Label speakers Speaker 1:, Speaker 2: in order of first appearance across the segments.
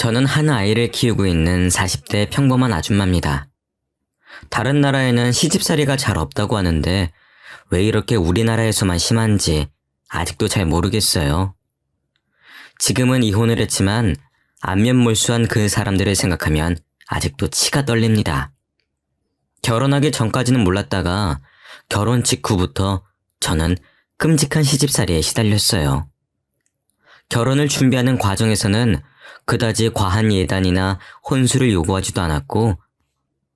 Speaker 1: 저는 한 아이를 키우고 있는 40대 평범한 아줌마입니다. 다른 나라에는 시집살이가 잘 없다고 하는데 왜 이렇게 우리나라에서만 심한지 아직도 잘 모르겠어요. 지금은 이혼을 했지만 안면몰수한 그 사람들을 생각하면 아직도 치가 떨립니다. 결혼하기 전까지는 몰랐다가 결혼 직후부터 저는 끔찍한 시집살이에 시달렸어요. 결혼을 준비하는 과정에서는 그다지 과한 예단이나 혼수를 요구하지도 않았고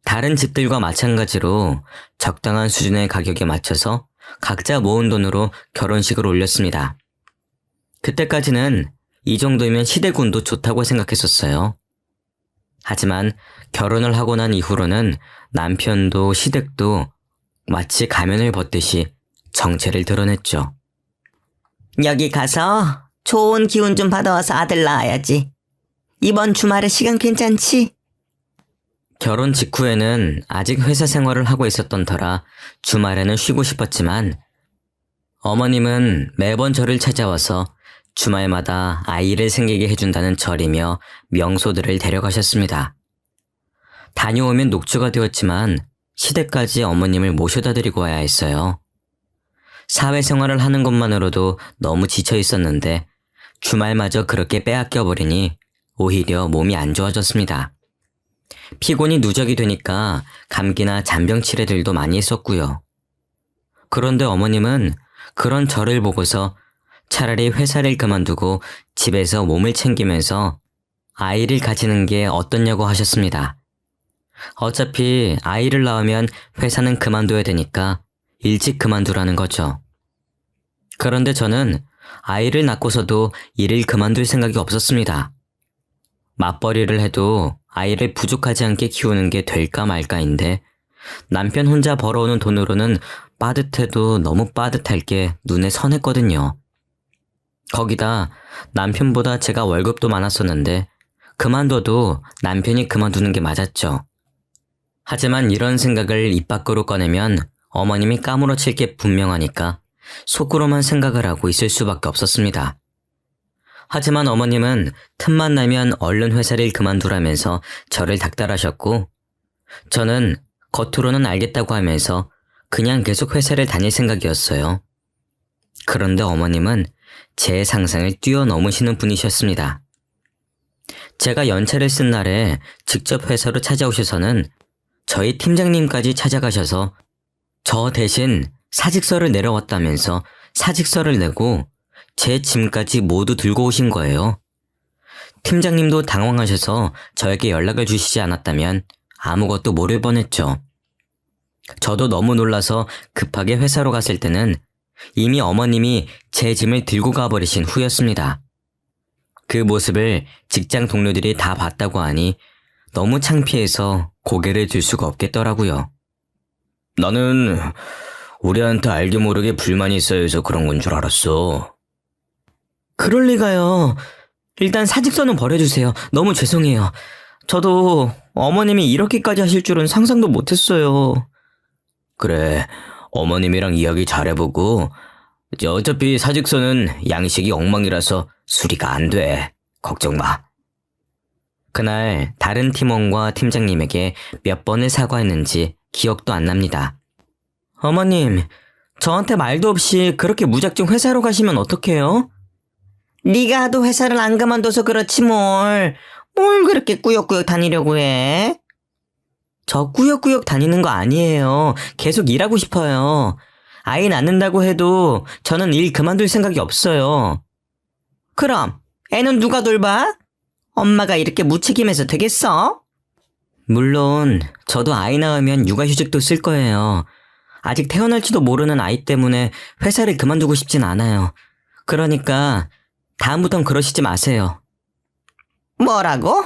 Speaker 1: 다른 집들과 마찬가지로 적당한 수준의 가격에 맞춰서 각자 모은 돈으로 결혼식을 올렸습니다. 그때까지는 이 정도면 시댁운도 좋다고 생각했었어요. 하지만 결혼을 하고 난 이후로는 남편도 시댁도 마치 가면을 벗듯이 정체를 드러냈죠.
Speaker 2: 여기 가서 좋은 기운 좀 받아와서 아들 낳아야지. 이번 주말에 시간 괜찮지?
Speaker 1: 결혼 직후에는 아직 회사 생활을 하고 있었던 터라 주말에는 쉬고 싶었지만 어머님은 매번 저를 찾아와서 주말마다 아이를 생기게 해준다는 절이며 명소들을 데려가셨습니다. 다녀오면 녹초가 되었지만 시댁까지 어머님을 모셔다 드리고 와야 했어요. 사회생활을 하는 것만으로도 너무 지쳐 있었는데 주말마저 그렇게 빼앗겨 버리니 오히려 몸이 안 좋아졌습니다. 피곤이 누적이 되니까 감기나 잔병 치레들도 많이 했었고요. 그런데 어머님은 그런 저를 보고서 차라리 회사를 그만두고 집에서 몸을 챙기면서 아이를 가지는 게 어떻냐고 하셨습니다. 어차피 아이를 낳으면 회사는 그만둬야 되니까 일찍 그만두라는 거죠. 그런데 저는 아이를 낳고서도 일을 그만둘 생각이 없었습니다. 맞벌이를 해도 아이를 부족하지 않게 키우는 게 될까 말까인데 남편 혼자 벌어오는 돈으로는 빠듯해도 너무 빠듯할 게 눈에 선했거든요. 거기다 남편보다 제가 월급도 많았었는데 그만둬도 남편이 그만두는 게 맞았죠. 하지만 이런 생각을 입 밖으로 꺼내면 어머님이 까무러칠 게 분명하니까 속으로만 생각을 하고 있을 수밖에 없었습니다. 하지만 어머님은 틈만 나면 얼른 회사를 그만두라면서 저를 닥달하셨고 저는 겉으로는 알겠다고 하면서 그냥 계속 회사를 다닐 생각이었어요. 그런데 어머님은 제 상상을 뛰어넘으시는 분이셨습니다. 제가 연차를 쓴 날에 직접 회사로 찾아오셔서는 저희 팀장님까지 찾아가셔서 저 대신 사직서를 내려왔다면서 사직서를 내고 제 짐까지 모두 들고 오신 거예요. 팀장님도 당황하셔서 저에게 연락을 주시지 않았다면 아무것도 모를 뻔했죠. 저도 너무 놀라서 급하게 회사로 갔을 때는 이미 어머님이 제 짐을 들고 가버리신 후였습니다. 그 모습을 직장 동료들이 다 봤다고 하니 너무 창피해서 고개를 들 수가 없겠더라고요. 나는 우리한테 알게 모르게 불만이 있어야 해서 그런 건 줄 알았어.
Speaker 2: 그럴 리가요. 일단 사직서는 버려주세요. 너무 죄송해요. 저도 어머님이 이렇게까지 하실 줄은 상상도 못했어요.
Speaker 1: 그래, 어머님이랑 이야기 잘해보고 어차피 사직서는 양식이 엉망이라서 수리가 안 돼. 걱정 마. 그날 다른 팀원과 팀장님에게 몇 번을 사과했는지 기억도 안 납니다.
Speaker 2: 어머님, 저한테 말도 없이 그렇게 무작정 회사로 가시면 어떡해요? 네가 하도 회사를 안 그만둬서 그렇지 뭘 그렇게 꾸역꾸역 다니려고 해? 저 꾸역꾸역 다니는 거 아니에요. 계속 일하고 싶어요. 아이 낳는다고 해도 저는 일 그만둘 생각이 없어요. 그럼 애는 누가 돌봐? 엄마가 이렇게 무책임해서 되겠어? 물론 저도 아이 낳으면 육아휴직도 쓸 거예요. 아직 태어날지도 모르는 아이 때문에 회사를 그만두고 싶진 않아요. 그러니까 다음부턴 그러시지 마세요. 뭐라고?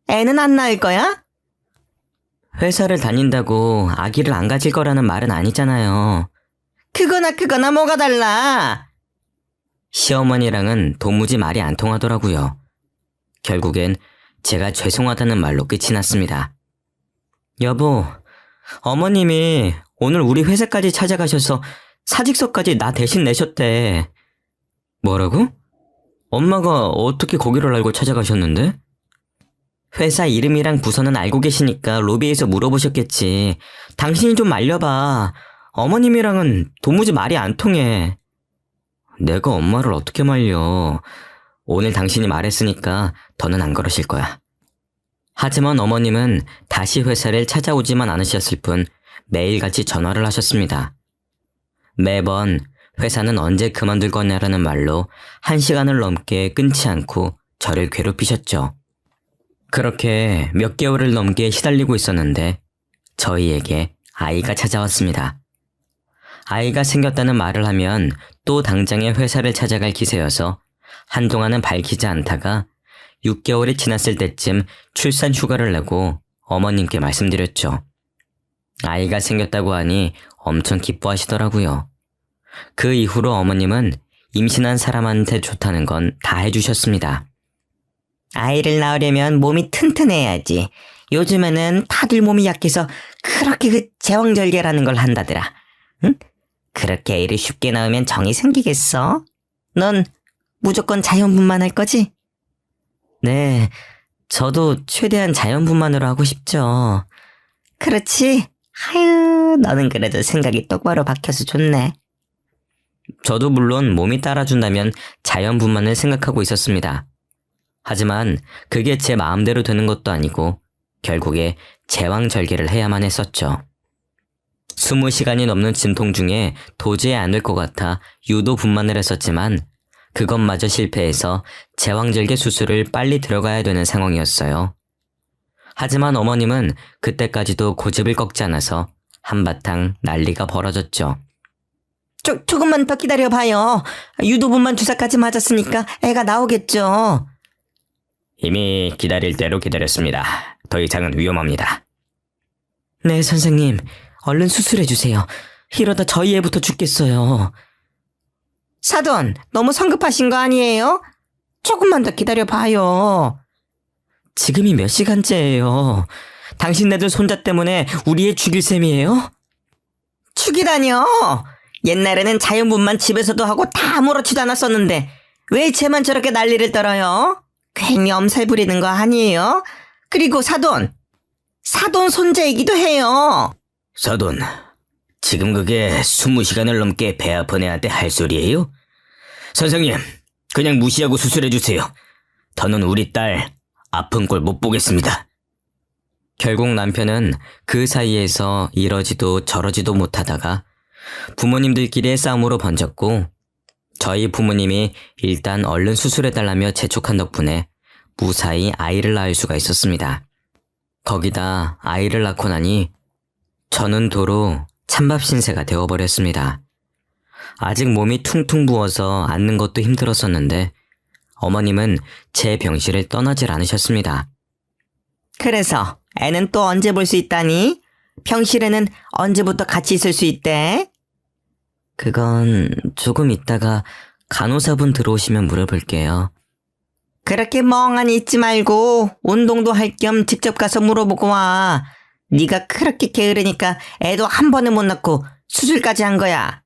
Speaker 2: 애는 안 낳을 거야?
Speaker 1: 회사를 다닌다고 아기를 안 가질 거라는 말은 아니잖아요.
Speaker 2: 그거나 뭐가 달라?
Speaker 1: 시어머니랑은 도무지 말이 안 통하더라고요. 결국엔 제가 죄송하다는 말로 끝이 났습니다.
Speaker 2: 여보, 어머님이 오늘 우리 회사까지 찾아가셔서 사직서까지 나 대신 내셨대.
Speaker 1: 뭐라고? 엄마가 어떻게 거기를 알고 찾아가셨는데?
Speaker 2: 회사 이름이랑 부서는 알고 계시니까 로비에서 물어보셨겠지. 당신이 좀 말려봐. 어머님이랑은 도무지 말이 안 통해. 내가 엄마를 어떻게 말려. 오늘 당신이 말했으니까 더는 안 그러실 거야. 하지만 어머님은 다시 회사를 찾아오지만 않으셨을 뿐 매일같이 전화를 하셨습니다. 매번 회사는 언제 그만둘 거냐라는 말로 1시간을 넘게 끊지 않고 저를 괴롭히셨죠. 그렇게 몇 개월을 넘게 시달리고 있었는데 저희에게 아이가 찾아왔습니다. 아이가 생겼다는 말을 하면 또 당장에 회사를 찾아갈 기세여서 한동안은 밝히지 않다가 6개월이 지났을 때쯤 출산 휴가를 내고 어머님께 말씀드렸죠. 아이가 생겼다고 하니 엄청 기뻐하시더라고요. 그 이후로 어머님은 임신한 사람한테 좋다는 건 다 해주셨습니다. 아이를 낳으려면 몸이 튼튼해야지. 요즘에는 다들 몸이 약해서 그렇게 그 제왕절개라는 걸 한다더라. 응? 그렇게 애를 쉽게 낳으면 정이 생기겠어? 넌 무조건 자연분만할 거지? 네, 저도 최대한 자연분만으로 하고 싶죠. 그렇지? 아유, 너는 그래도 생각이 똑바로 박혀서 좋네. 저도 물론 몸이 따라준다면 자연분만을 생각하고 있었습니다. 하지만 그게 제 마음대로 되는 것도 아니고 결국에 제왕절개를 해야만 했었죠. 20시간이 넘는 진통 중에 도저히 안 될 것 같아 유도 분만을 했었지만 그것마저 실패해서 제왕절개 수술을 빨리 들어가야 되는 상황이었어요. 하지만 어머님은 그때까지도 고집을 꺾지 않아서 한바탕 난리가 벌어졌죠. 조금만 더 기다려봐요. 유도분만 주사까지 맞았으니까 애가 나오겠죠. 이미 기다릴 대로 기다렸습니다. 더 이상은 위험합니다. 네, 선생님. 얼른 수술해주세요. 이러다 저희 애부터 죽겠어요. 사돈, 너무 성급하신 거 아니에요? 조금만 더 기다려봐요. 지금이 몇 시간째예요. 당신네들 손자 때문에 우리 애 죽일 셈이에요? 죽이다뇨? 옛날에는 자연분만 집에서도 하고 다 아무렇지도 않았었는데 왜 쟤만 저렇게 난리를 떨어요? 괜히 엄살 부리는 거 아니에요? 그리고 사돈 손자이기도 해요. 사돈, 지금 그게 20시간을 넘게 배 아픈 애한테 할 소리예요? 선생님, 그냥 무시하고 수술해주세요. 더는 우리 딸 아픈 꼴 못 보겠습니다. 결국 남편은 그 사이에서 이러지도 저러지도 못하다가 부모님들끼리의 싸움으로 번졌고 저희 부모님이 일단 얼른 수술해달라며 재촉한 덕분에 무사히 아이를 낳을 수가 있었습니다. 거기다 아이를 낳고 나니 저는 도로 찬밥 신세가 되어버렸습니다. 아직 몸이 퉁퉁 부어서 앉는 것도 힘들었었는데 어머님은 제 병실을 떠나질 않으셨습니다. 그래서 애는 또 언제 볼 수 있다니? 병실에는 언제부터 같이 있을 수 있대? 그건 조금 있다가 간호사분 들어오시면 물어볼게요. 그렇게 멍하니 있지 말고 운동도 할 겸 직접 가서 물어보고 와. 네가 그렇게 게으르니까 애도 한 번에 못 낳고 수술까지 한 거야.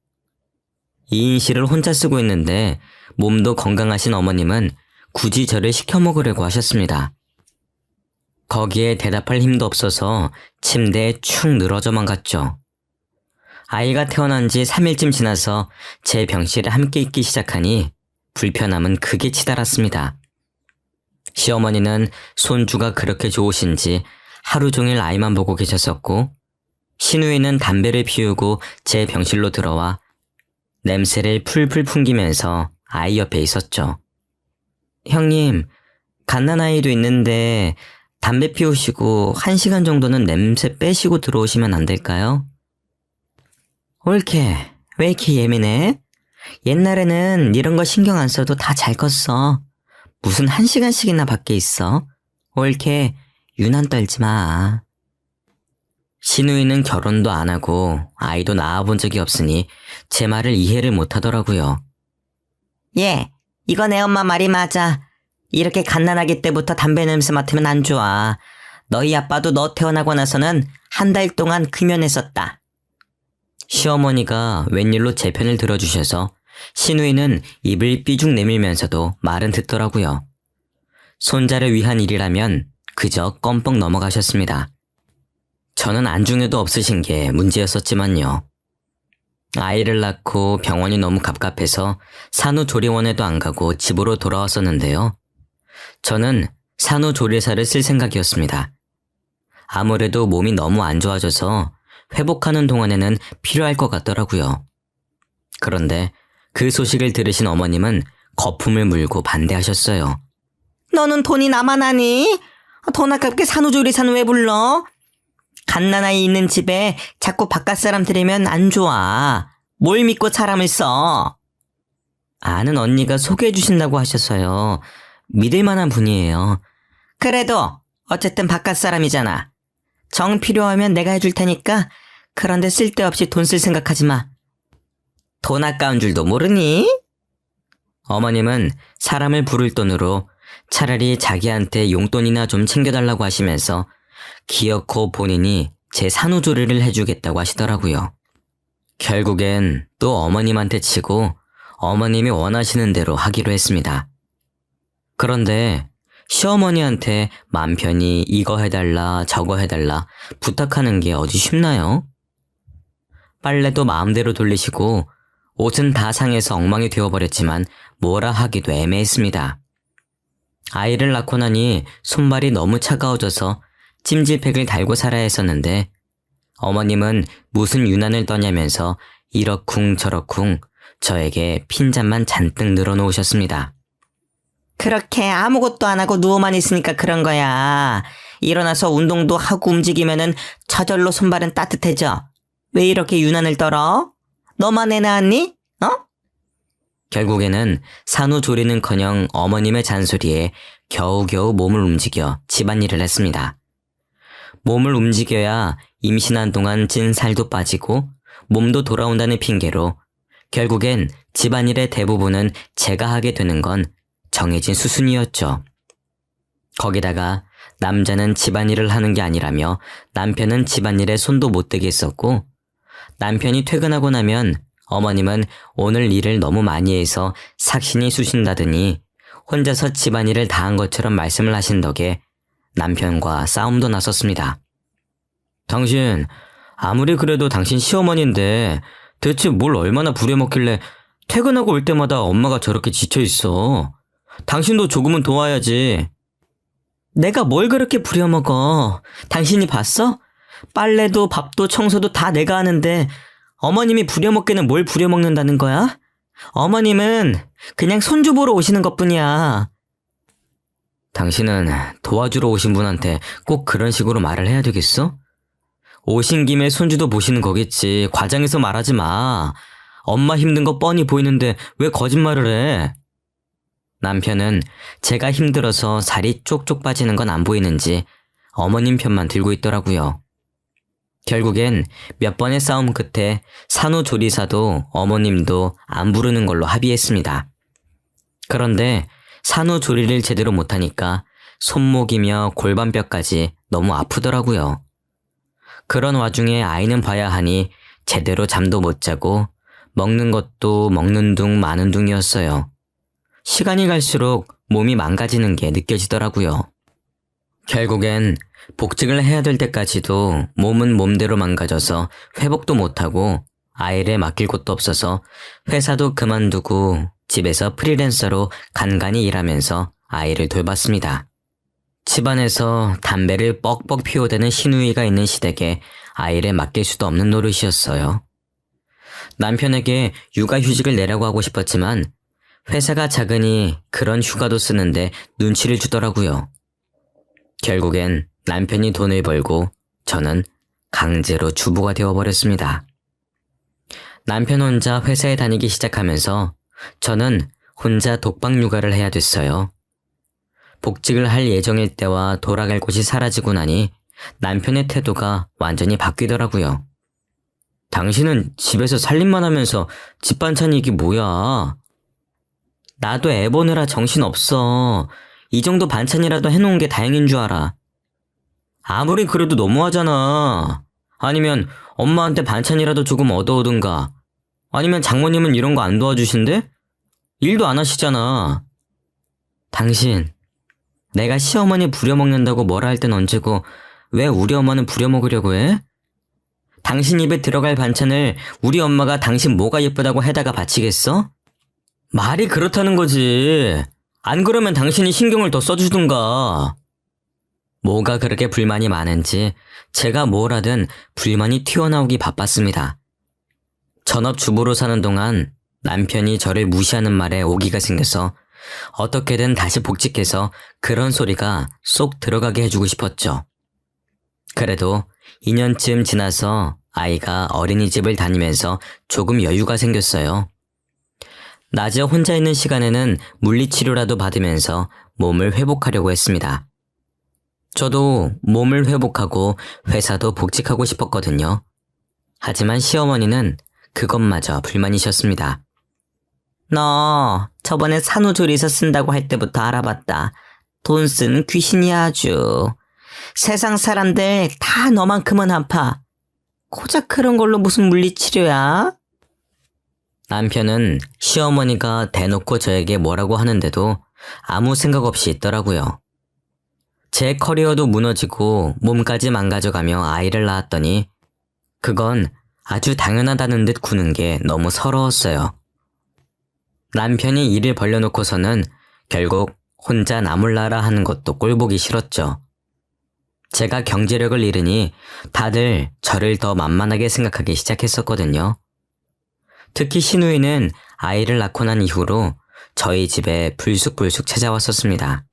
Speaker 2: 이인실을 혼자 쓰고 있는데 몸도 건강하신 어머님은 굳이 저를 시켜 먹으려고 하셨습니다. 거기에 대답할 힘도 없어서 침대에 축 늘어져만 갔죠. 아이가 태어난 지 3일쯤 지나서 제 병실에 함께 있기 시작하니 불편함은 극에 치달았습니다. 시어머니는 손주가 그렇게 좋으신지 하루 종일 아이만 보고 계셨었고 신우이는 담배를 피우고 제 병실로 들어와 냄새를 풀풀 풍기면서 아이 옆에 있었죠. 형님, 갓난아이도 있는데 담배 피우시고 1시간 정도는 냄새 빼시고 들어오시면 안 될까요? 옳게, 왜 이렇게 예민해? 옛날에는 이런 거 신경 안 써도 다 잘 컸어. 무슨 1시간씩이나 밖에 있어? 옳게, 유난 떨지 마. 신우이는 결혼도 안 하고 아이도 낳아본 적이 없으니 제 말을 이해를 못 하더라고요. 예, 이거 내 엄마 말이 맞아. 이렇게 갓난아기 때부터 담배 냄새 맡으면 안 좋아. 너희 아빠도 너 태어나고 나서는 한 달 동안 금연했었다. 시어머니가 웬일로 제 편을 들어주셔서 신우이는 입을 삐죽 내밀면서도 말은 듣더라고요. 손자를 위한 일이라면
Speaker 1: 그저 껌뻑 넘어가셨습니다. 저는 안중에도 없으신 게 문제였었지만요. 아이를 낳고 병원이 너무 갑갑해서 산후조리원에도 안 가고 집으로 돌아왔었는데요. 저는 산후조리사를 쓸 생각이었습니다. 아무래도 몸이 너무 안 좋아져서 회복하는 동안에는 필요할 것 같더라고요. 그런데 그 소식을 들으신 어머님은 거품을 물고 반대하셨어요.
Speaker 2: 너는 돈이 나만하니? 돈 아깝게 산후조리사는 왜 불러? 갓난아이 있는 집에 자꾸 바깥 사람 들이면 안 좋아. 뭘 믿고 사람을 써?
Speaker 1: 아는 언니가 소개해 주신다고 하셔서요. 믿을 만한 분이에요.
Speaker 2: 그래도 어쨌든 바깥 사람이잖아. 정 필요하면 내가 해줄 테니까 그런데 쓸데없이 돈 쓸 생각하지 마. 돈 아까운 줄도 모르니?
Speaker 1: 어머님은 사람을 부를 돈으로 차라리 자기한테 용돈이나 좀 챙겨달라고 하시면서 기어코 본인이 제 산후조리를 해주겠다고 하시더라고요. 결국엔 또 어머님한테 치고 어머님이 원하시는 대로 하기로 했습니다. 그런데 시어머니한테 맘 편히 이거 해달라 저거 해달라 부탁하는 게 어디 쉽나요? 빨래도 마음대로 돌리시고 옷은 다 상해서 엉망이 되어버렸지만 뭐라 하기도 애매했습니다. 아이를 낳고 나니 손발이 너무 차가워져서 찜질팩을 달고 살아야 했었는데 어머님은 무슨 유난을 떠냐면서 이러쿵 저러쿵 저에게 핀잔만 잔뜩 늘어놓으셨습니다.
Speaker 2: 그렇게 아무것도 안 하고 누워만 있으니까 그런 거야. 일어나서 운동도 하고 움직이면은 저절로 손발은 따뜻해져. 왜 이렇게 유난을 떨어? 너만 애 낳았니? 어?
Speaker 1: 결국에는 산후조리는커녕 어머님의 잔소리에 겨우겨우 몸을 움직여 집안일을 했습니다. 몸을 움직여야 임신한 동안 찐 살도 빠지고 몸도 돌아온다는 핑계로 결국엔 집안일의 대부분은 제가 하게 되는 건 정해진 수순이었죠. 거기다가 남자는 집안일을 하는 게 아니라며 남편은 집안일에 손도 못 대게 했었고 남편이 퇴근하고 나면 어머님은 오늘 일을 너무 많이 해서 삭신이 쑤신다더니 혼자서 집안일을 다 한 것처럼 말씀을 하신 덕에 남편과 싸움도 났었습니다. 당신 아무리 그래도 당신 시어머니인데 대체 뭘 얼마나 부려먹길래 퇴근하고 올 때마다 엄마가 저렇게 지쳐있어. 당신도 조금은 도와야지.
Speaker 2: 내가 뭘 그렇게 부려먹어. 당신이 봤어? 빨래도 밥도 청소도 다 내가 하는데 어머님이 부려먹기는 뭘 부려먹는다는 거야? 어머님은 그냥 손주 보러 오시는 것뿐이야.
Speaker 1: 당신은 도와주러 오신 분한테 꼭 그런 식으로 말을 해야 되겠어? 오신 김에 손주도 보시는 거겠지. 과장해서 말하지 마. 엄마 힘든 거 뻔히 보이는데 왜 거짓말을 해? 남편은 제가 힘들어서 살이 쪽쪽 빠지는 건 안 보이는지 어머님 편만 들고 있더라고요. 결국엔 몇 번의 싸움 끝에 산후조리사도 어머님도 안 부르는 걸로 합의했습니다. 그런데 산후조리를 제대로 못하니까 손목이며 골반뼈까지 너무 아프더라고요. 그런 와중에 아이는 봐야 하니 제대로 잠도 못 자고 먹는 것도 먹는 둥 마는 둥이었어요. 시간이 갈수록 몸이 망가지는 게 느껴지더라고요. 결국엔 복직을 해야 될 때까지도 몸은 몸대로 망가져서 회복도 못하고 아이를 맡길 곳도 없어서 회사도 그만두고 집에서 프리랜서로 간간히 일하면서 아이를 돌봤습니다. 집안에서 담배를 뻑뻑 피워대는 시누이가 있는 시댁에 아이를 맡길 수도 없는 노릇이었어요. 남편에게 육아휴직을 내라고 하고 싶었지만 회사가 작으니 그런 휴가도 쓰는데 눈치를 주더라고요. 결국엔 남편이 돈을 벌고 저는 강제로 주부가 되어버렸습니다. 남편 혼자 회사에 다니기 시작하면서 저는 혼자 독박 육아를 해야 됐어요. 복직을 할 예정일 때와 돌아갈 곳이 사라지고 나니 남편의 태도가 완전히 바뀌더라고요. 당신은 집에서 살림만 하면서 집 반찬이 이게 뭐야? 나도 애 보느라 정신없어. 이 정도 반찬이라도 해놓은 게 다행인 줄 알아. 아무리 그래도 너무하잖아. 아니면 엄마한테 반찬이라도 조금 얻어오든가. 아니면 장모님은 이런 거 안 도와주신대? 일도 안 하시잖아. 당신, 내가 시어머니 부려먹는다고 뭐라 할 땐 언제고 왜 우리 엄마는 부려먹으려고 해? 당신 입에 들어갈 반찬을 우리 엄마가 당신 뭐가 예쁘다고 해다가 바치겠어? 말이 그렇다는 거지. 안 그러면 당신이 신경을 더 써주든가. 뭐가 그렇게 불만이 많은지 제가 뭘 하든 불만이 튀어나오기 바빴습니다. 전업주부로 사는 동안 남편이 저를 무시하는 말에 오기가 생겨서 어떻게든 다시 복직해서 그런 소리가 쏙 들어가게 해주고 싶었죠. 그래도 2년쯤 지나서 아이가 어린이집을 다니면서 조금 여유가 생겼어요. 낮에 혼자 있는 시간에는 물리치료라도 받으면서 몸을 회복하려고 했습니다. 저도 몸을 회복하고 회사도 복직하고 싶었거든요. 하지만 시어머니는 그것마저 불만이셨습니다.
Speaker 2: 너 저번에 산후조리사 쓴다고 할 때부터 알아봤다. 돈 쓰는 귀신이야 아주. 세상 사람들 다 너만큼은 아파. 고작 그런 걸로 무슨 물리치료야?
Speaker 1: 남편은 시어머니가 대놓고 저에게 뭐라고 하는데도 아무 생각 없이 있더라고요. 제 커리어도 무너지고 몸까지 망가져가며 아이를 낳았더니 그건 아주 당연하다는 듯 구는 게 너무 서러웠어요. 남편이 일을 벌려놓고서는 결국 혼자 나몰라라 하는 것도 꼴보기 싫었죠. 제가 경제력을 잃으니 다들 저를 더 만만하게 생각하기 시작했었거든요. 특히 신우이는 아이를 낳고 난 이후로 저희 집에 불쑥불쑥 찾아왔었습니다.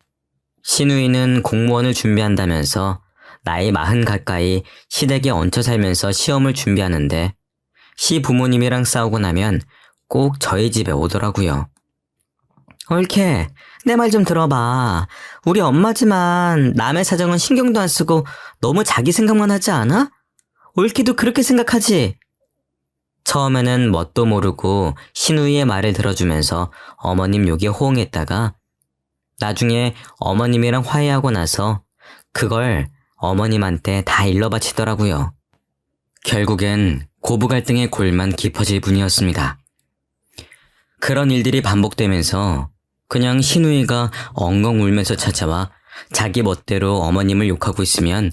Speaker 1: 신우이는 공무원을 준비한다면서 나이 40 가까이 시댁에 얹혀 살면서 시험을 준비하는데 시부모님이랑 싸우고 나면 꼭 저희 집에 오더라고요.
Speaker 2: 옳게 내 말 좀 들어봐. 우리 엄마지만 남의 사정은 신경도 안 쓰고 너무 자기 생각만 하지 않아? 옳게도 그렇게 생각하지?
Speaker 1: 처음에는 뭣도 모르고 신우이의 말을 들어주면서 어머님 욕에 호응했다가 나중에 어머님이랑 화해하고 나서 그걸 어머님한테 다 일러바치더라고요. 결국엔 고부 갈등의 골만 깊어질 뿐이었습니다. 그런 일들이 반복되면서 그냥 신우이가 엉엉 울면서 찾아와 자기 멋대로 어머님을 욕하고 있으면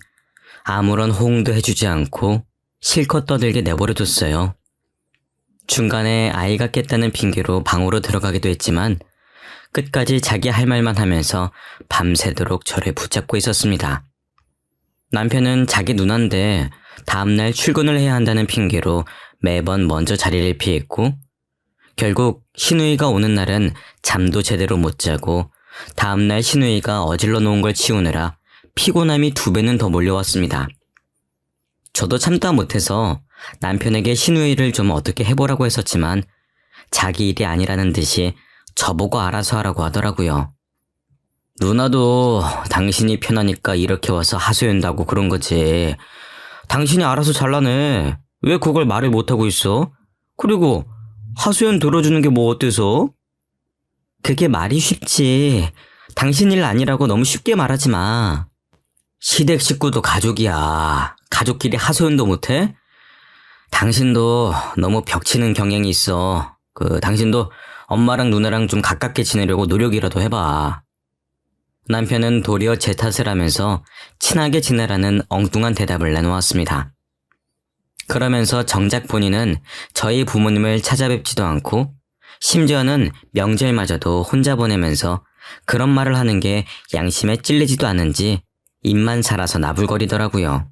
Speaker 1: 아무런 호응도 해주지 않고 실컷 떠들게 내버려뒀어요. 중간에 아이가 깼다는 핑계로 방으로 들어가기도 했지만 끝까지 자기 할 말만 하면서 밤새도록 저를 붙잡고 있었습니다. 남편은 자기 누나인데 다음날 출근을 해야 한다는 핑계로 매번 먼저 자리를 피했고 결국 신우이가 오는 날은 잠도 제대로 못 자고 다음날 신우이가 어질러 놓은 걸 치우느라 피곤함이 2배는 더 몰려왔습니다. 저도 참다 못해서 남편에게 신우이를 좀 어떻게 해보라고 했었지만 자기 일이 아니라는 듯이 저보고 알아서 하라고 하더라고요. 누나도 당신이 편하니까 이렇게 와서 하소연다고 그런 거지. 당신이 알아서 잘라내. 왜 그걸 말을 못하고 있어? 그리고 하소연 들어주는 게 뭐 어때서?
Speaker 2: 그게 말이 쉽지. 당신 일 아니라고 너무 쉽게 말하지 마.
Speaker 1: 시댁 식구도 가족이야. 가족끼리 하소연도 못해? 당신도 너무 벽치는 경향이 있어. 당신도 엄마랑 누나랑 좀 가깝게 지내려고 노력이라도 해봐. 남편은 도리어 제 탓을 하면서 친하게 지내라는 엉뚱한 대답을 내놓았습니다. 그러면서 정작 본인은 저희 부모님을 찾아뵙지도 않고 심지어는 명절마저도 혼자 보내면서 그런 말을 하는 게 양심에 찔리지도 않은지 입만 살아서 나불거리더라고요.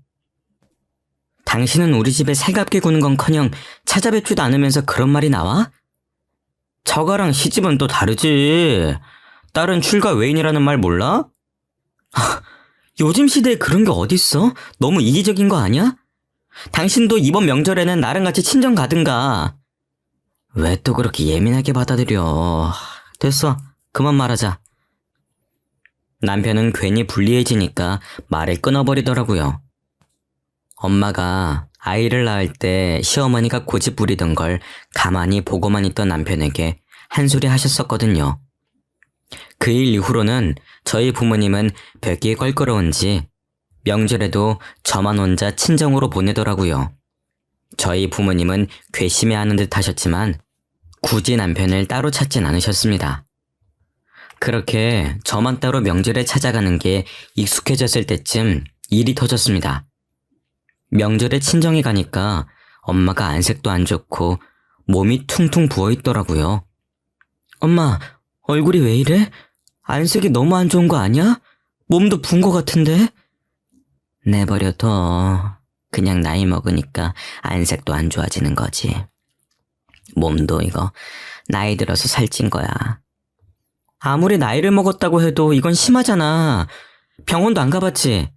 Speaker 2: 당신은 우리 집에 살갑게 구는 건커녕 찾아뵙지도 않으면서 그런 말이 나와?
Speaker 1: 저가랑 시집은 또 다르지. 딸은 출가 외인이라는 말 몰라?
Speaker 2: 요즘 시대에 그런 게 어딨어? 너무 이기적인 거 아니야? 당신도 이번 명절에는 나랑 같이 친정 가든가.
Speaker 1: 왜 또 그렇게 예민하게 받아들여.
Speaker 2: 됐어. 그만 말하자.
Speaker 1: 남편은 괜히 불리해지니까 말을 끊어버리더라고요. 엄마가 아이를 낳을 때 시어머니가 고집 부리던 걸 가만히 보고만 있던 남편에게 한 소리 하셨었거든요. 그 일 이후로는 저희 부모님은 뵙기 껄끄러운지 명절에도 저만 혼자 친정으로 보내더라고요. 저희 부모님은 괘씸해하는 듯 하셨지만 굳이 남편을 따로 찾진 않으셨습니다. 그렇게 저만 따로 명절에 찾아가는 게 익숙해졌을 때쯤 일이 터졌습니다. 명절에 친정에 가니까 엄마가 안색도 안 좋고 몸이 퉁퉁 부어있더라고요. 엄마, 얼굴이 왜 이래? 안색이 너무 안 좋은 거 아니야? 몸도 부은 거 같은데? 내버려둬. 그냥 나이 먹으니까 안색도 안 좋아지는 거지. 몸도 이거 나이 들어서 살찐 거야. 아무리 나이를 먹었다고 해도 이건 심하잖아. 병원도 안 가봤지?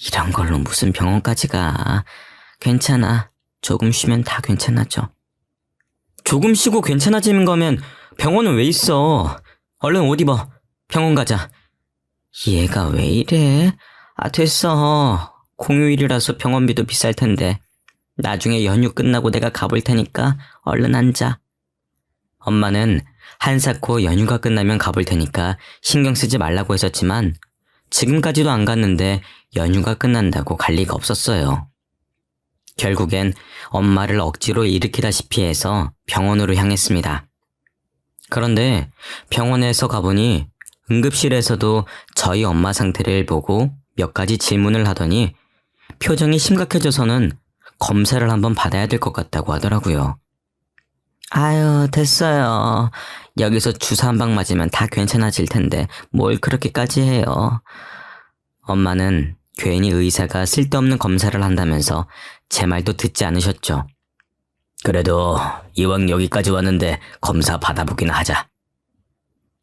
Speaker 1: 이런 걸로 무슨 병원까지 가. 괜찮아. 조금 쉬면 다 괜찮아져. 조금 쉬고 괜찮아지는 거면 병원은 왜 있어? 얼른 옷 입어. 병원 가자. 얘가 왜 이래? 아, 됐어. 공휴일이라서 병원비도 비쌀 텐데. 나중에 연휴 끝나고 내가 가볼 테니까 얼른 앉아. 엄마는 한사코 연휴가 끝나면 가볼 테니까 신경 쓰지 말라고 했었지만 지금까지도 안 갔는데 연휴가 끝난다고 갈 리가 없었어요. 결국엔 엄마를 억지로 일으키다시피 해서 병원으로 향했습니다. 그런데 병원에서 가보니 응급실에서도 저희 엄마 상태를 보고 몇 가지 질문을 하더니 표정이 심각해져서는 검사를 한번 받아야 될 것 같다고 하더라고요. 아유, 됐어요. 여기서 주사 한 방 맞으면 다 괜찮아질 텐데 뭘 그렇게까지 해요. 엄마는 괜히 의사가 쓸데없는 검사를 한다면서 제 말도 듣지 않으셨죠. 그래도 이왕 여기까지 왔는데 검사 받아보기나 하자.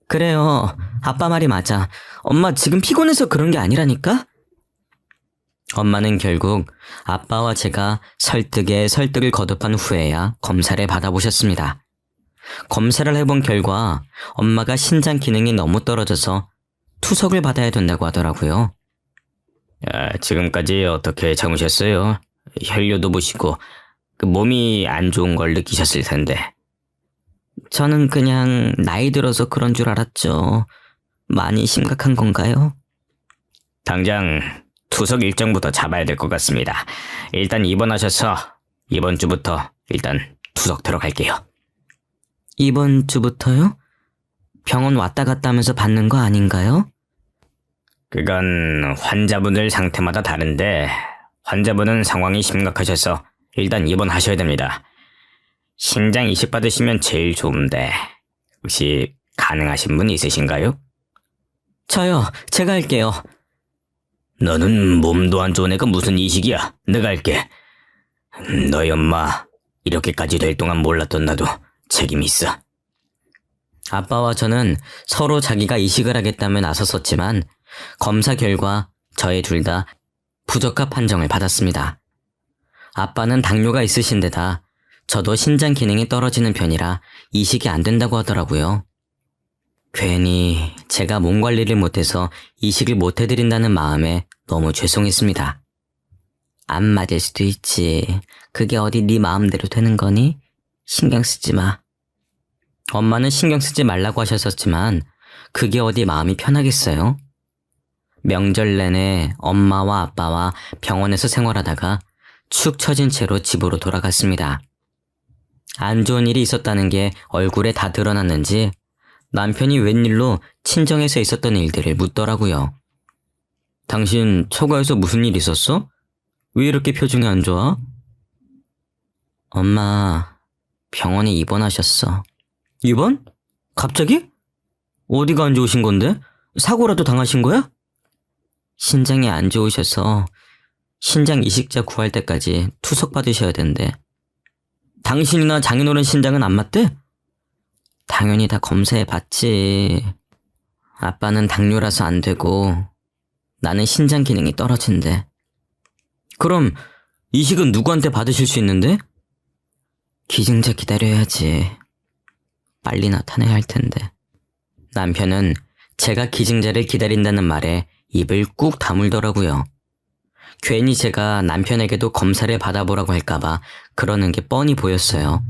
Speaker 1: 그래요. 아빠 말이 맞아. 엄마 지금 피곤해서 그런 게 아니라니까? 엄마는 결국 아빠와 제가 설득에 설득을 거듭한 후에야 검사를 받아보셨습니다. 검사를 해본 결과 엄마가 신장 기능이 너무 떨어져서 투석을 받아야 된다고 하더라고요. 지금까지 어떻게 참으셨어요? 혈뇨도 보시고 몸이 안 좋은 걸 느끼셨을 텐데. 저는 그냥 나이 들어서 그런 줄 알았죠. 많이 심각한 건가요? 당장 투석 일정부터 잡아야 될 것 같습니다. 일단 입원하셔서 이번 주부터 일단 투석 들어갈게요. 이번 주부터요? 병원 왔다 갔다 하면서 받는 거 아닌가요? 그건 환자분들 상태마다 다른데 환자분은 상황이 심각하셔서 일단 입원하셔야 됩니다. 신장 이식 받으시면 제일 좋은데 혹시 가능하신 분 있으신가요? 저요. 제가 할게요. 너는 몸도 안 좋은 애가 무슨 이식이야. 내가 할게. 너희 엄마 이렇게까지 될 동안 몰랐던 나도 책임이 있어. 아빠와 저는 서로 자기가 이식을 하겠다며 나섰었지만 검사 결과 저희 둘 다 부적합 판정을 받았습니다. 아빠는 당뇨가 있으신 데다 저도 신장 기능이 떨어지는 편이라 이식이 안 된다고 하더라고요. 괜히 제가 몸 관리를 못해서 이식을 못 해드린다는 마음에 너무 죄송했습니다. 안 맞을 수도 있지. 그게 어디 네 마음대로 되는 거니? 신경 쓰지 마. 엄마는 신경 쓰지 말라고 하셨었지만 그게 어디 마음이 편하겠어요? 명절 내내 엄마와 아빠와 병원에서 생활하다가 축 처진 채로 집으로 돌아갔습니다. 안 좋은 일이 있었다는 게 얼굴에 다 드러났는지 남편이 웬일로 친정에서 있었던 일들을 묻더라고요. 당신 처가에서 무슨 일 있었어? 왜 이렇게 표정이 안 좋아? 엄마, 병원에 입원하셨어. 입원? 갑자기? 어디가 안 좋으신 건데? 사고라도 당하신 거야? 신장이 안 좋으셔서 신장 이식자 구할 때까지 투석 받으셔야 된대. 당신이나 장인어른 신장은 안 맞대? 당연히 다 검사해 봤지. 아빠는 당뇨라서 안 되고 나는 신장 기능이 떨어진대. 그럼 이식은 누구한테 받으실 수 있는데? 기증자 기다려야지. 빨리 나타내야 할 텐데. 남편은 제가 기증자를 기다린다는 말에 입을 꾹 다물더라고요. 괜히 제가 남편에게도 검사를 받아보라고 할까봐 그러는 게 뻔히 보였어요.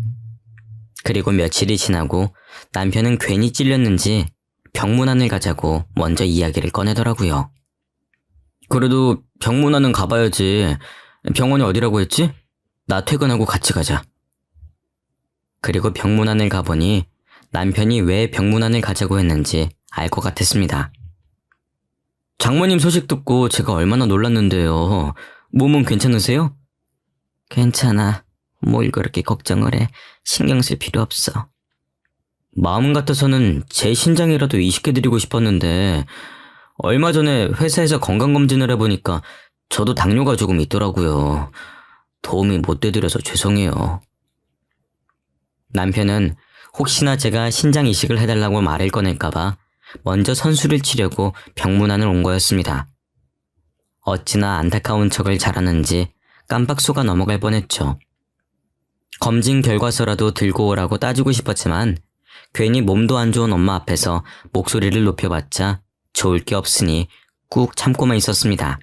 Speaker 1: 그리고 며칠이 지나고 남편은 괜히 찔렸는지 병문안을 가자고 먼저 이야기를 꺼내더라고요. 그래도 병문안은 가봐야지. 병원이 어디라고 했지? 나 퇴근하고 같이 가자. 그리고 병문안을 가보니 남편이 왜 병문안을 가자고 했는지 알 것 같았습니다. 장모님 소식 듣고 제가 얼마나 놀랐는데요. 몸은 괜찮으세요?
Speaker 2: 괜찮아. 뭘 그렇게 걱정을 해. 신경 쓸 필요 없어.
Speaker 1: 마음 같아서는 제 신장이라도 이식해드리고 싶었는데 얼마 전에 회사에서 건강검진을 해보니까 저도 당뇨가 조금 있더라고요. 도움이 못 돼드려서 죄송해요. 남편은 혹시나 제가 신장 이식을 해달라고 말을 꺼낼까봐 먼저 선수를 치려고 병문안을 온 거였습니다. 어찌나 안타까운 척을 잘하는지 깜빡 속아 넘어갈 뻔했죠. 검진 결과서라도 들고 오라고 따지고 싶었지만 괜히 몸도 안 좋은 엄마 앞에서 목소리를 높여봤자 좋을 게 없으니 꾹 참고만 있었습니다.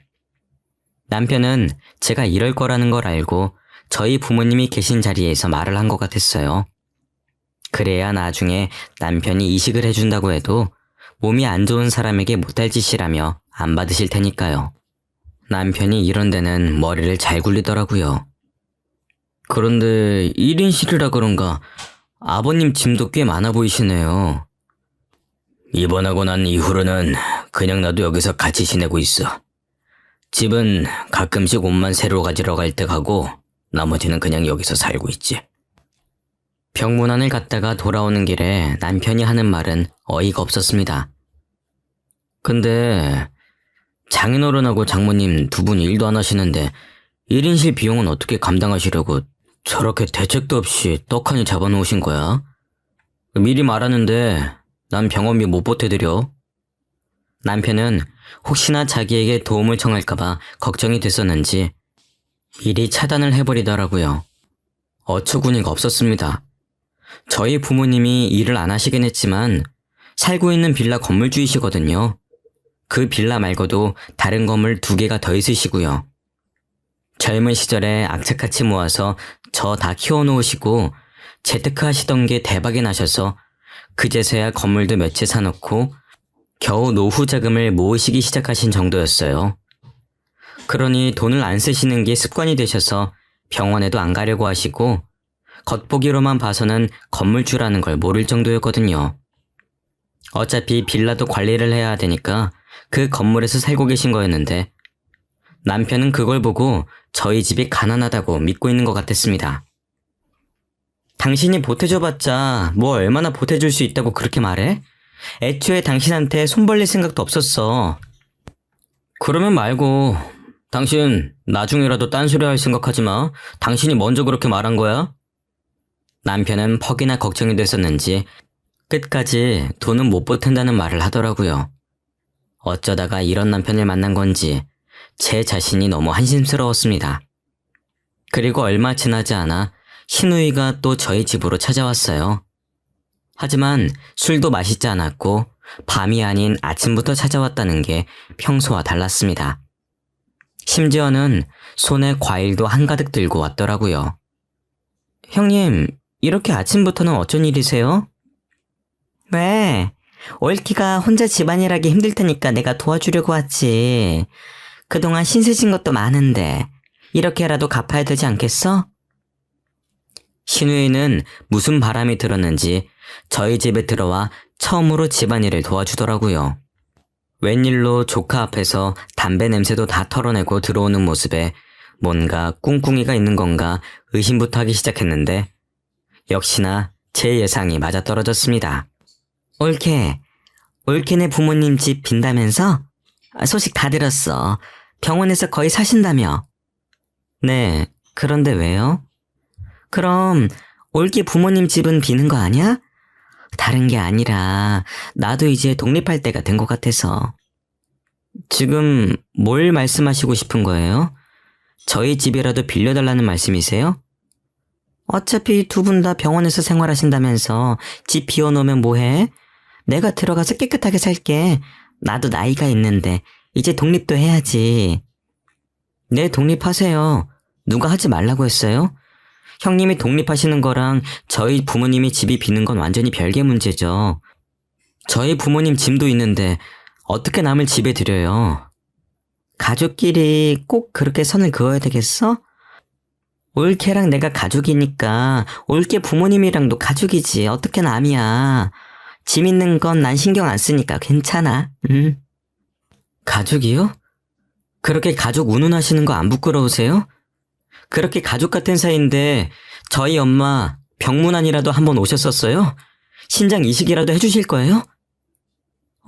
Speaker 1: 남편은 제가 이럴 거라는 걸 알고 저희 부모님이 계신 자리에서 말을 한 것 같았어요. 그래야 나중에 남편이 이식을 해준다고 해도 몸이 안 좋은 사람에게 못할 짓이라며 안 받으실 테니까요. 남편이 이런 데는 머리를 잘 굴리더라고요. 그런데 1인실이라 그런가 아버님 짐도 꽤 많아 보이시네요. 입원하고 난 이후로는 그냥 나도 여기서 같이 지내고 있어. 집은 가끔씩 옷만 새로 가지러 갈 때 가고 나머지는 그냥 여기서 살고 있지. 병문안을 갔다가 돌아오는 길에 남편이 하는 말은 어이가 없었습니다. 근데 장인어른하고 장모님 두 분 일도 안 하시는데 1인실 비용은 어떻게 감당하시려고 저렇게 대책도 없이 떡하니 잡아놓으신 거야? 미리 말하는데 난 병원비 못 보태드려. 남편은 혹시나 자기에게 도움을 청할까봐 걱정이 됐었는지 미리 차단을 해버리더라고요. 어처구니가 없었습니다. 저희 부모님이 일을 안 하시긴 했지만 살고 있는 빌라 건물주이시거든요. 그 빌라 말고도 다른 건물 2개가 더 있으시고요. 젊은 시절에 악착같이 모아서 저 다 키워놓으시고 재테크 하시던 게 대박이 나셔서 그제서야 건물도 몇 채 사놓고 겨우 노후 자금을 모으시기 시작하신 정도였어요. 그러니 돈을 안 쓰시는 게 습관이 되셔서 병원에도 안 가려고 하시고 겉보기로만 봐서는 건물주라는 걸 모를 정도였거든요. 어차피 빌라도 관리를 해야 되니까 그 건물에서 살고 계신 거였는데 남편은 그걸 보고 저희 집이 가난하다고 믿고 있는 것 같았습니다. 당신이 보태줘봤자 뭐 얼마나 보태줄 수 있다고 그렇게 말해? 애초에 당신한테 손 벌릴 생각도 없었어. 그러면 말고 당신 나중에라도 딴소리 할 생각하지 마. 당신이 먼저 그렇게 말한 거야? 남편은 퍽이나 걱정이 됐었는지 끝까지 돈은 못 보탠다는 말을 하더라고요. 어쩌다가 이런 남편을 만난 건지 제 자신이 너무 한심스러웠습니다. 그리고 얼마 지나지 않아 신우이가 또 저희 집으로 찾아왔어요. 하지만 술도 마시지 않았고 밤이 아닌 아침부터 찾아왔다는 게 평소와 달랐습니다. 심지어는 손에 과일도 한가득 들고 왔더라고요. 형님, 이렇게 아침부터는 어쩐 일이세요? 왜? 올키가 혼자 집안일하기 힘들 테니까 내가 도와주려고 왔지. 그동안 신세진 것도 많은데 이렇게라도 갚아야 되지 않겠어? 신우이는 무슨 바람이 들었는지 저희 집에 들어와 처음으로 집안일을 도와주더라고요. 웬일로 조카 앞에서 담배 냄새도 다 털어내고 들어오는 모습에 뭔가 꿍꿍이가 있는 건가 의심부터 하기 시작했는데 역시나 제 예상이 맞아떨어졌습니다. 올케네 부모님 집 빈다면서? 소식 다 들었어. 병원에서 거의 사신다며. 네, 그런데 왜요? 그럼 올케 부모님 집은 비는 거 아니야? 다른 게 아니라 나도 이제 독립할 때가 된 것 같아서. 지금 뭘 말씀하시고 싶은 거예요? 저희 집이라도 빌려달라는 말씀이세요? 어차피 두 분 다 병원에서 생활하신다면서 집 비워놓으면 뭐해? 내가 들어가서 깨끗하게 살게. 나도 나이가 있는데 이제 독립도 해야지. 네, 독립하세요. 누가 하지 말라고 했어요? 형님이 독립하시는 거랑 저희 부모님이 집이 비는 건 완전히 별개 문제죠. 저희 부모님 짐도 있는데 어떻게 남을 집에 들여요? 가족끼리 꼭 그렇게 선을 그어야 되겠어? 올케랑 내가 가족이니까 올케 부모님이랑도 가족이지. 어떻게 남이야.
Speaker 2: 짐 있는 건 난 신경 안 쓰니까 괜찮아.
Speaker 1: 가족이요? 그렇게 가족 운운하시는 거 안 부끄러우세요? 그렇게 가족 같은 사이인데 저희 엄마 병문안이라도 한번 오셨었어요? 신장 이식이라도 해주실 거예요?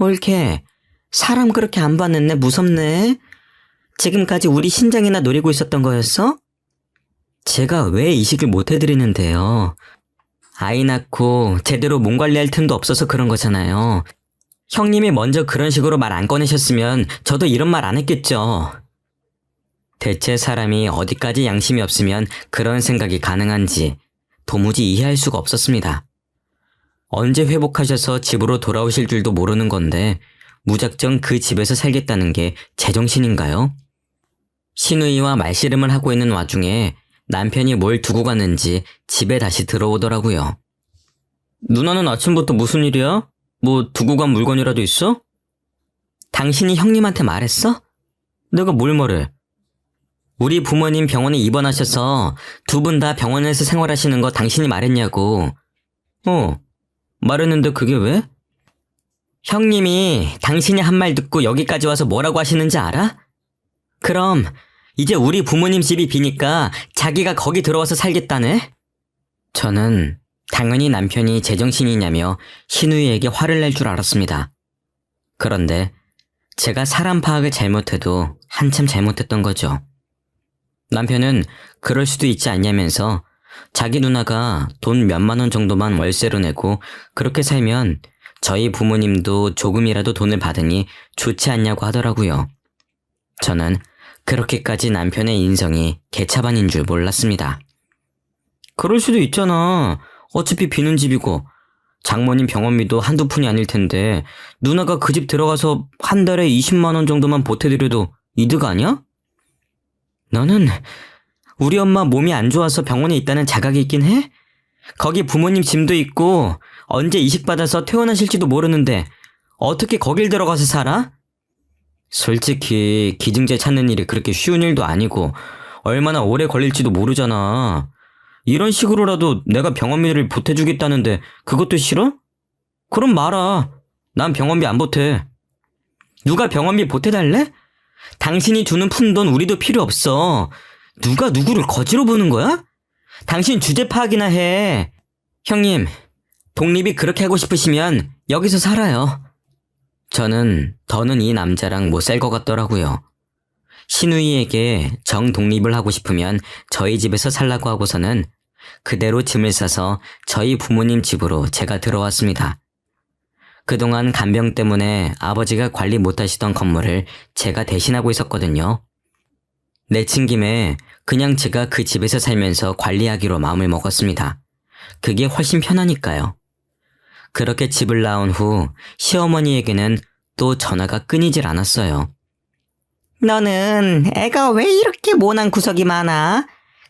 Speaker 2: 옳게. 사람 그렇게 안 봤는데 무섭네. 지금까지 우리 신장이나 노리고 있었던 거였어?
Speaker 1: 제가 왜 이식을 못 해드리는데요? 아이 낳고 제대로 몸 관리할 틈도 없어서 그런 거잖아요. 형님이 먼저 그런 식으로 말 안 꺼내셨으면 저도 이런 말 안 했겠죠. 대체 사람이 어디까지 양심이 없으면 그런 생각이 가능한지 도무지 이해할 수가 없었습니다. 언제 회복하셔서 집으로 돌아오실 줄도 모르는 건데 무작정 그 집에서 살겠다는 게 제정신인가요? 시누이와 말씨름을 하고 있는 와중에 남편이 뭘 두고 갔는지 집에 다시 들어오더라고요. 누나는 아침부터 무슨 일이야? 뭐 두고 간 물건이라도 있어? 당신이 형님한테 말했어? 내가 뭘 말해? 우리 부모님 병원에 입원하셔서 두 분 다 병원에서 생활하시는 거 당신이 말했냐고. 말했는데 그게 왜? 형님이 당신이 한 말 듣고 여기까지 와서 뭐라고 하시는지 알아? 그럼 이제 우리 부모님 집이 비니까 자기가 거기 들어와서 살겠다네? 저는 당연히 남편이 제정신이냐며 시누이에게 화를 낼 줄 알았습니다. 그런데 제가 사람 파악을 잘못해도 한참 잘못했던 거죠. 남편은 그럴 수도 있지 않냐면서 자기 누나가 돈 몇만 원 정도만 월세로 내고 그렇게 살면 저희 부모님도 조금이라도 돈을 받으니 좋지 않냐고 하더라고요. 저는 그렇게까지 남편의 인성이 개차반인 줄 몰랐습니다. 그럴 수도 있잖아. 어차피 비는 집이고 장모님 병원비도 한두 푼이 아닐 텐데 누나가 그 집 들어가서 한 달에 20만 원 정도만 보태드려도 이득 아니야? 너는 우리 엄마 몸이 안 좋아서 병원에 있다는 자각이 있긴 해? 거기 부모님 짐도 있고 언제 이식받아서 퇴원하실지도 모르는데 어떻게 거길 들어가서 살아? 솔직히 기증자 찾는 일이 그렇게 쉬운 일도 아니고 얼마나 오래 걸릴지도 모르잖아. 이런 식으로라도 내가 병원비를 보태주겠다는데 그것도 싫어? 그럼 말아. 난 병원비 안 보태. 누가 병원비 보태달래? 당신이 주는 푼돈 우리도 필요 없어. 누가 누구를 거지로 보는 거야? 당신 주제 파악이나 해. 형님, 독립이 그렇게 하고 싶으시면 여기서 살아요. 저는 더는 이 남자랑 못 살 것 같더라고요. 시누이에게 정 독립을 하고 싶으면 저희 집에서 살라고 하고서는 그대로 짐을 싸서 저희 부모님 집으로 제가 들어왔습니다. 그동안 간병 때문에 아버지가 관리 못하시던 건물을 제가 대신하고 있었거든요. 내친 김에 그냥 제가 그 집에서 살면서 관리하기로 마음을 먹었습니다. 그게 훨씬 편하니까요. 그렇게 집을 나온 후 시어머니에게는 또 전화가 끊이질 않았어요.
Speaker 2: 너는 애가 왜 이렇게 모난 구석이 많아?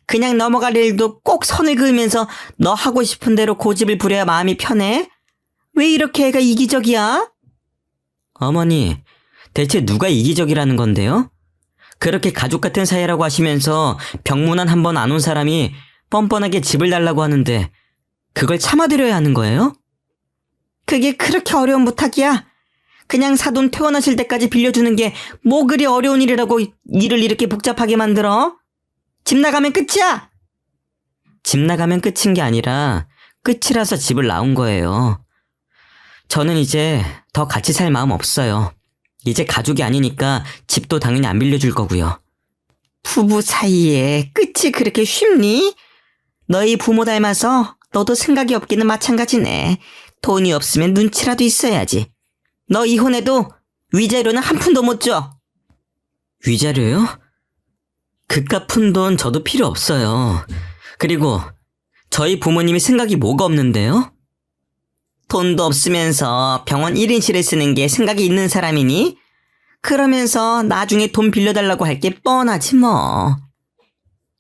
Speaker 2: 그냥 넘어갈 일도 꼭 선을 그으면서 너 하고 싶은 대로 고집을 부려야 마음이 편해? 왜 이렇게 애가 이기적이야?
Speaker 1: 어머니, 대체 누가 이기적이라는 건데요? 그렇게 가족 같은 사이라고 하시면서 병문안 한 번 안 온 사람이 뻔뻔하게 집을 달라고 하는데 그걸 참아드려야 하는 거예요?
Speaker 2: 그게 그렇게 어려운 부탁이야? 그냥 사돈 퇴원하실 때까지 빌려주는 게 뭐 그리 어려운 일이라고 일을 이렇게 복잡하게 만들어? 집 나가면 끝이야!
Speaker 1: 집 나가면 끝인 게 아니라 끝이라서 집을 나온 거예요. 저는 이제 더 같이 살 마음 없어요. 이제 가족이 아니니까 집도 당연히 안 빌려줄 거고요.
Speaker 2: 부부 사이에 끝이 그렇게 쉽니? 너희 부모 닮아서 너도 생각이 없기는 마찬가지네. 돈이 없으면 눈치라도 있어야지. 너 이혼해도 위자료는 한 푼도 못 줘.
Speaker 1: 위자료요? 그깟 푼돈 저도 필요 없어요. 그리고 저희 부모님이 생각이 뭐가 없는데요?
Speaker 2: 돈도 없으면서 병원 1인실에 쓰는 게 생각이 있는 사람이니? 그러면서 나중에 돈 빌려달라고 할 게 뻔하지 뭐.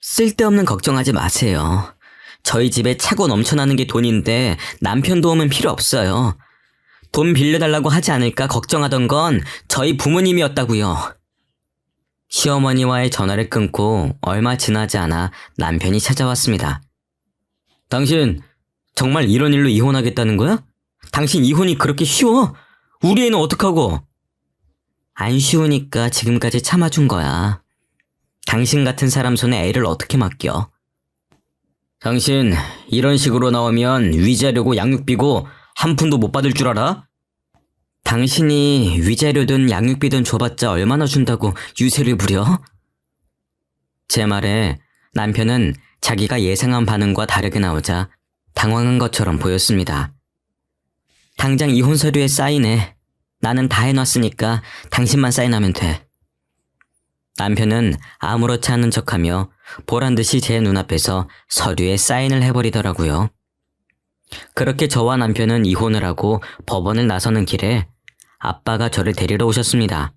Speaker 1: 쓸데없는 걱정하지 마세요. 저희 집에 차고 넘쳐나는 게 돈인데 남편 도움은 필요 없어요. 돈 빌려달라고 하지 않을까 걱정하던 건 저희 부모님이었다고요. 시어머니와의 전화를 끊고 얼마 지나지 않아 남편이 찾아왔습니다. 당신 정말 이런 일로 이혼하겠다는 거야? 당신 이혼이 그렇게 쉬워? 우리 애는 어떡하고?
Speaker 2: 안 쉬우니까 지금까지 참아준 거야. 당신 같은 사람 손에 애를 어떻게 맡겨?
Speaker 1: 당신 이런 식으로 나오면 위자료고 양육비고 한 푼도 못 받을 줄 알아?
Speaker 2: 당신이 위자료든 양육비든 줘봤자 얼마나 준다고 유세를 부려? 제 말에 남편은 자기가 예상한 반응과 다르게 나오자 당황한 것처럼 보였습니다. 당장 이혼 서류에 사인해. 나는 다 해놨으니까 당신만 사인하면 돼. 남편은 아무렇지 않은 척하며 보란듯이 제 눈앞에서 서류에 사인을 해버리더라고요. 그렇게 저와 남편은 이혼을 하고 법원을 나서는 길에 아빠가 저를 데리러 오셨습니다.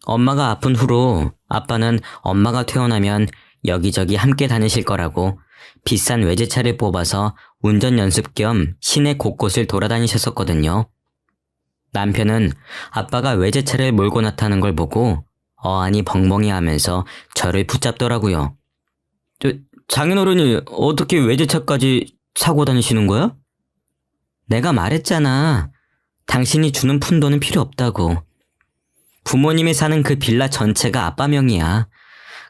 Speaker 2: 엄마가 아픈 후로 아빠는 엄마가 퇴원하면 여기저기 함께 다니실 거라고 비싼 외제차를 뽑아서 운전 연습 겸 시내 곳곳을 돌아다니셨었거든요. 남편은 아빠가 외제차를 몰고 나타나는 걸 보고 어안이 벙벙이 하면서 저를 붙잡더라고요.
Speaker 1: 장인어른이 어떻게 외제차까지 사고 다니시는 거야?
Speaker 2: 내가 말했잖아. 당신이 주는 푼돈은 필요 없다고. 부모님이 사는 그 빌라 전체가 아빠 명이야.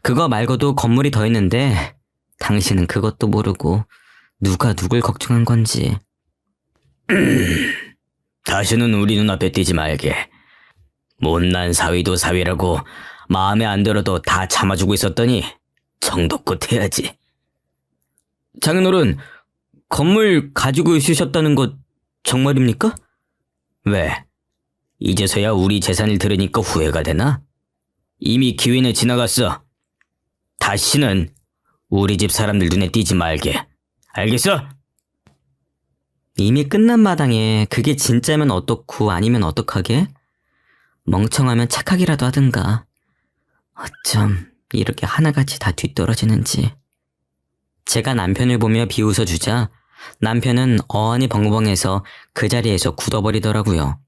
Speaker 2: 그거 말고도 건물이 더 있는데 당신은 그것도 모르고 누가 누굴 걱정한 건지.
Speaker 1: 다시는 우리 눈앞에 띄지 말게. 못난 사위도 사위라고 마음에 안 들어도 다 참아주고 있었더니 정도껏 해야지. 장인어른, 건물 가지고 있으셨다는 것 정말입니까? 왜? 이제서야 우리 재산을 들으니까 후회가 되나? 이미 기회는 지나갔어. 다시는 우리 집 사람들 눈에 띄지 말게. 알겠어?
Speaker 2: 이미 끝난 마당에 그게 진짜면 어떻고 아니면 어떡하게? 멍청하면 착하기라도 하든가. 어쩜 이렇게 하나같이 다 뒤떨어지는지. 제가 남편을 보며 비웃어주자 남편은 어안이 벙벙해서 그 자리에서 굳어버리더라고요.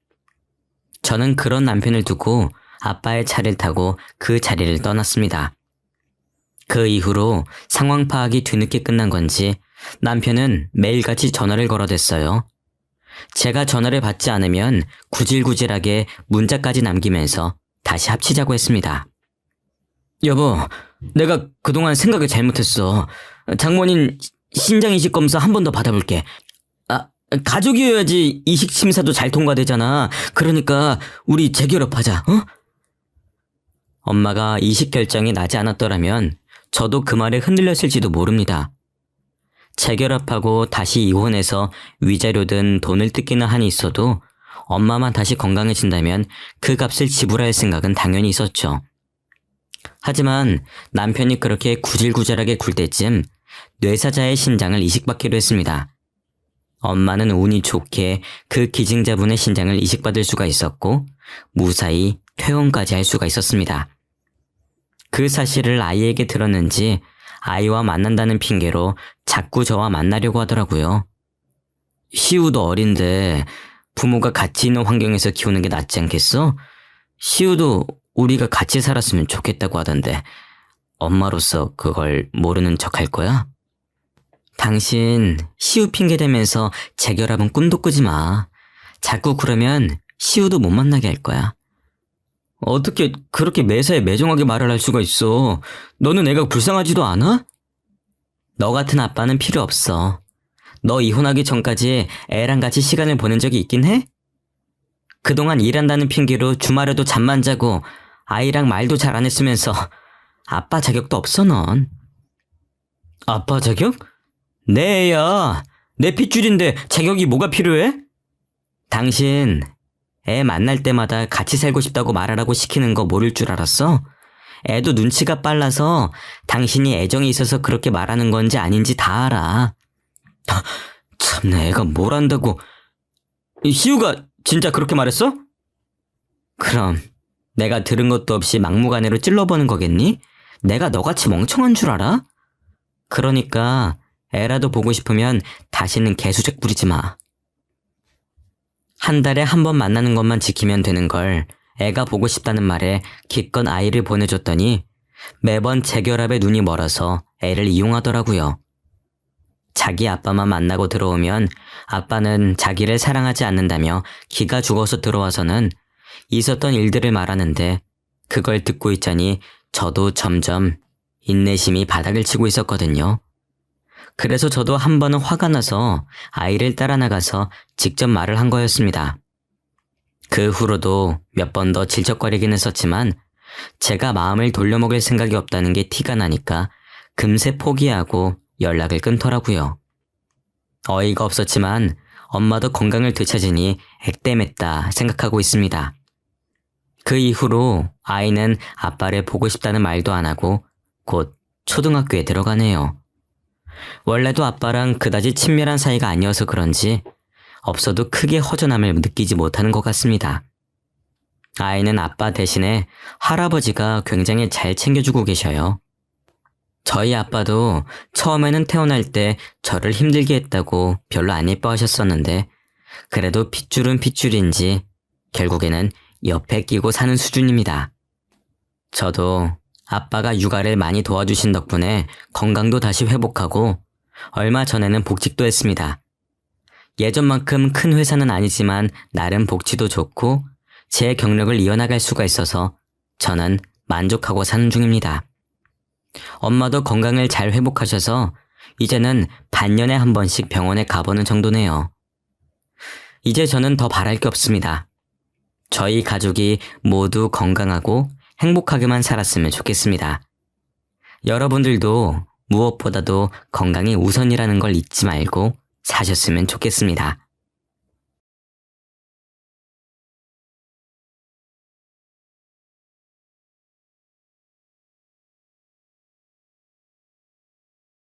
Speaker 2: 저는 그런 남편을 두고 아빠의 차를 타고 그 자리를 떠났습니다. 그 이후로 상황 파악이 뒤늦게 끝난 건지 남편은 매일같이 전화를 걸어댔어요. 제가 전화를 받지 않으면 구질구질하게 문자까지 남기면서 다시 합치자고 했습니다.
Speaker 1: 여보, 내가 그동안 생각을 잘못했어. 장모님 신장 이식 검사 한 번 더 받아볼게. 가족이어야지 이식 심사도 잘 통과되잖아. 그러니까 우리 재결합하자, 어?
Speaker 2: 엄마가 이식 결정이 나지 않았더라면 저도 그 말에 흔들렸을지도 모릅니다. 재결합하고 다시 이혼해서 위자료든 돈을 뜯기는 한이 있어도 엄마만 다시 건강해진다면 그 값을 지불할 생각은 당연히 있었죠. 하지만 남편이 그렇게 구질구질하게 굴 때쯤 뇌사자의 신장을 이식받기로 했습니다. 엄마는 운이 좋게 그 기증자분의 신장을 이식받을 수가 있었고 무사히 퇴원까지 할 수가 있었습니다. 그 사실을 아이에게 들었는지 아이와 만난다는 핑계로 자꾸 저와 만나려고 하더라고요. 시우도 어린데 부모가 같이 있는 환경에서 키우는 게 낫지 않겠어? 시우도 우리가 같이 살았으면 좋겠다고 하던데 엄마로서 그걸 모르는 척 할 거야? 당신 시우 핑계 대면서 재결합은 꿈도 꾸지 마. 자꾸 그러면 시우도 못 만나게 할 거야.
Speaker 1: 어떻게 그렇게 매사에 매정하게 말을 할 수가 있어? 너는 애가 불쌍하지도 않아?
Speaker 2: 너 같은 아빠는 필요 없어. 너 이혼하기 전까지 애랑 같이 시간을 보낸 적이 있긴 해? 그동안 일한다는 핑계로 주말에도 잠만 자고 아이랑 말도 잘 안 했으면서 아빠 자격도 없어 넌.
Speaker 1: 아빠 자격? 내 애야. 내 핏줄인데 자격이 뭐가 필요해?
Speaker 2: 당신 애 만날 때마다 같이 살고 싶다고 말하라고 시키는 거 모를 줄 알았어? 애도 눈치가 빨라서 당신이 애정이 있어서 그렇게 말하는 건지 아닌지 다 알아.
Speaker 1: 참내 애가 뭘 안다고. 시우가 진짜 그렇게 말했어?
Speaker 2: 그럼 내가 들은 것도 없이 막무가내로 찔러보는 거겠니? 내가 너같이 멍청한 줄 알아? 그러니까 애라도 보고 싶으면 다시는 개수작 부리지 마. 한 달에 한 번 만나는 것만 지키면 되는 걸 애가 보고 싶다는 말에 기껏 아이를 보내줬더니 매번 재결합에 눈이 멀어서 애를 이용하더라고요.
Speaker 1: 자기 아빠만 만나고 들어오면 아빠는 자기를 사랑하지 않는다며 기가 죽어서 들어와서는 있었던 일들을 말하는데 그걸 듣고 있자니 저도 점점 인내심이 바닥을 치고 있었거든요. 그래서 저도 한 번은 화가 나서 아이를 따라 나가서 직접 말을 한 거였습니다. 그 후로도 몇 번 더 질척거리긴 했었지만 제가 마음을 돌려먹을 생각이 없다는 게 티가 나니까 금세 포기하고 연락을 끊더라고요. 어이가 없었지만 엄마도 건강을 되찾으니 액땜했다 생각하고 있습니다. 그 이후로 아이는 아빠를 보고 싶다는 말도 안 하고 곧 초등학교에 들어가네요. 원래도 아빠랑 그다지 친밀한 사이가 아니어서 그런지 없어도 크게 허전함을 느끼지 못하는 것 같습니다. 아이는 아빠 대신에 할아버지가 굉장히 잘 챙겨주고 계셔요. 저희 아빠도 처음에는 태어날 때 저를 힘들게 했다고 별로 안 예뻐하셨었는데 그래도 핏줄은 핏줄인지 결국에는 옆에 끼고 사는 수준입니다. 저도 아빠가 육아를 많이 도와주신 덕분에 건강도 다시 회복하고 얼마 전에는 복직도 했습니다. 예전만큼 큰 회사는 아니지만 나름 복지도 좋고 제 경력을 이어나갈 수가 있어서 저는 만족하고 사는 중입니다. 엄마도 건강을 잘 회복하셔서 이제는 반년에 한 번씩 병원에 가보는 정도네요. 이제 저는 더 바랄 게 없습니다. 저희 가족이 모두 건강하고 행복하게만 살았으면 좋겠습니다. 여러분들도 무엇보다도 건강이 우선이라는 걸 잊지 말고 사셨으면 좋겠습니다.